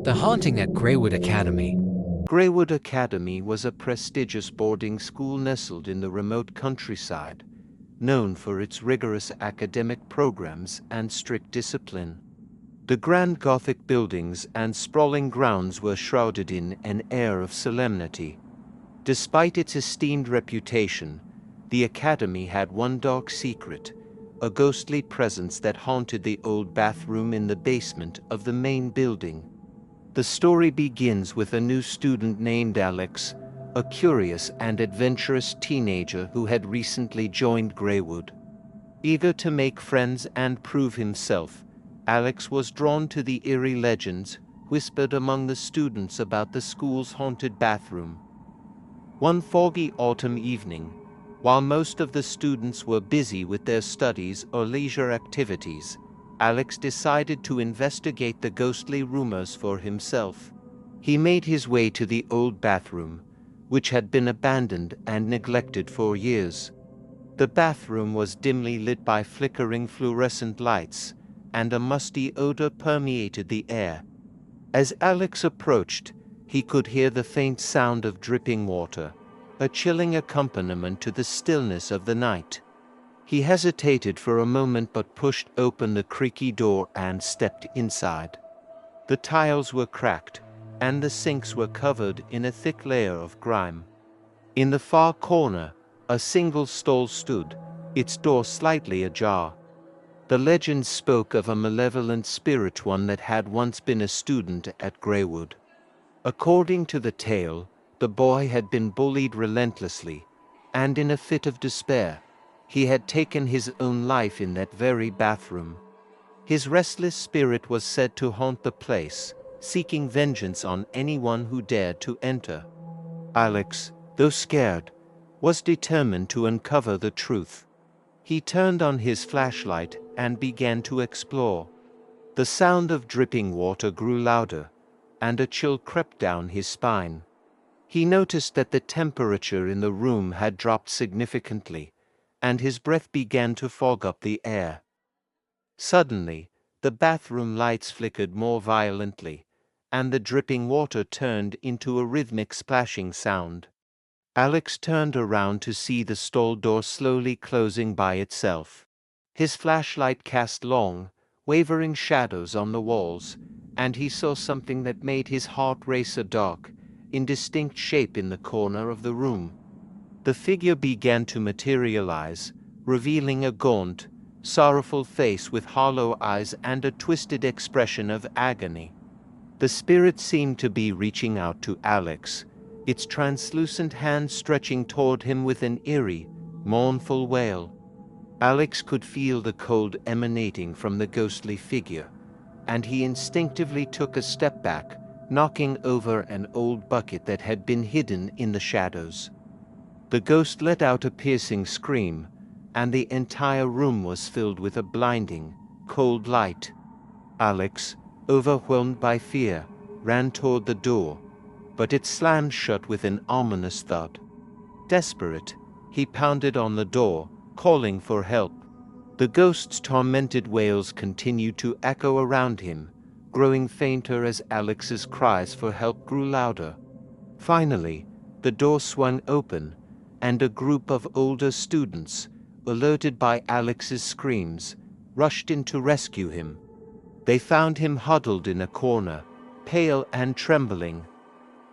The Haunting at Greywood Academy. Greywood Academy was a prestigious boarding school nestled in the remote countryside, known for its rigorous academic programs and strict discipline. The grand Gothic buildings and sprawling grounds were shrouded in an air of solemnity. Despite its esteemed reputation, the academy had one dark secret, a ghostly presence that haunted the old bathroom in the basement of the main building. The story begins with a new student named Alex, a curious and adventurous teenager who had recently joined Greywood. Eager to make friends and prove himself, Alex was drawn to the eerie legends whispered among the students about the school's haunted bathroom. One foggy autumn evening, while most of the students were busy with their studies or leisure activities, Alex decided to investigate the ghostly rumors for himself. He made his way to the old bathroom, which had been abandoned and neglected for years. The bathroom was dimly lit by flickering fluorescent lights, and a musty odor permeated the air. As Alex approached, he could hear the faint sound of dripping water, a chilling accompaniment to the stillness of the night. He hesitated for a moment but pushed open the creaky door and stepped inside. The tiles were cracked, and the sinks were covered in a thick layer of grime. In the far corner, a single stall stood, its door slightly ajar. The legend spoke of a malevolent spirit, one that had once been a student at Greywood. According to the tale, the boy had been bullied relentlessly, and in a fit of despair, he had taken his own life in that very bathroom. His restless spirit was said to haunt the place, seeking vengeance on anyone who dared to enter. Alex, though scared, was determined to uncover the truth. He turned on his flashlight and began to explore. The sound of dripping water grew louder, and a chill crept down his spine. He noticed that the temperature in the room had dropped significantly, and his breath began to fog up the air. Suddenly, the bathroom lights flickered more violently, and the dripping water turned into a rhythmic splashing sound. Alex turned around to see the stall door slowly closing by itself. His flashlight cast long, wavering shadows on the walls, and he saw something that made his heart race, a dark, indistinct shape in the corner of the room. The figure began to materialize, revealing a gaunt, sorrowful face with hollow eyes and a twisted expression of agony. The spirit seemed to be reaching out to Alex, its translucent hand stretching toward him with an eerie, mournful wail. Alex could feel the cold emanating from the ghostly figure, and he instinctively took a step back, knocking over an old bucket that had been hidden in the shadows. The ghost let out a piercing scream, and the entire room was filled with a blinding, cold light. Alex, overwhelmed by fear, ran toward the door, but it slammed shut with an ominous thud. Desperate, he pounded on the door, calling for help. The ghost's tormented wails continued to echo around him, growing fainter as Alex's cries for help grew louder. Finally, the door swung open, and a group of older students, alerted by Alex's screams, rushed in to rescue him. They found him huddled in a corner, pale and trembling.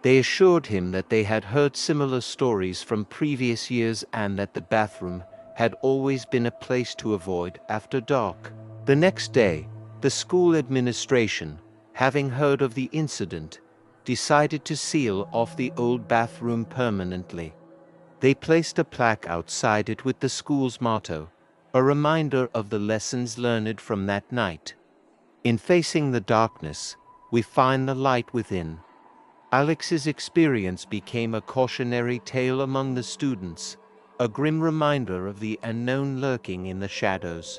They assured him that they had heard similar stories from previous years and that the bathroom had always been a place to avoid after dark. The next day, the school administration, having heard of the incident, decided to seal off the old bathroom permanently. They placed a plaque outside it with the school's motto, a reminder of the lessons learned from that night. In facing the darkness, we find the light within. Alex's experience became a cautionary tale among the students, a grim reminder of the unknown lurking in the shadows.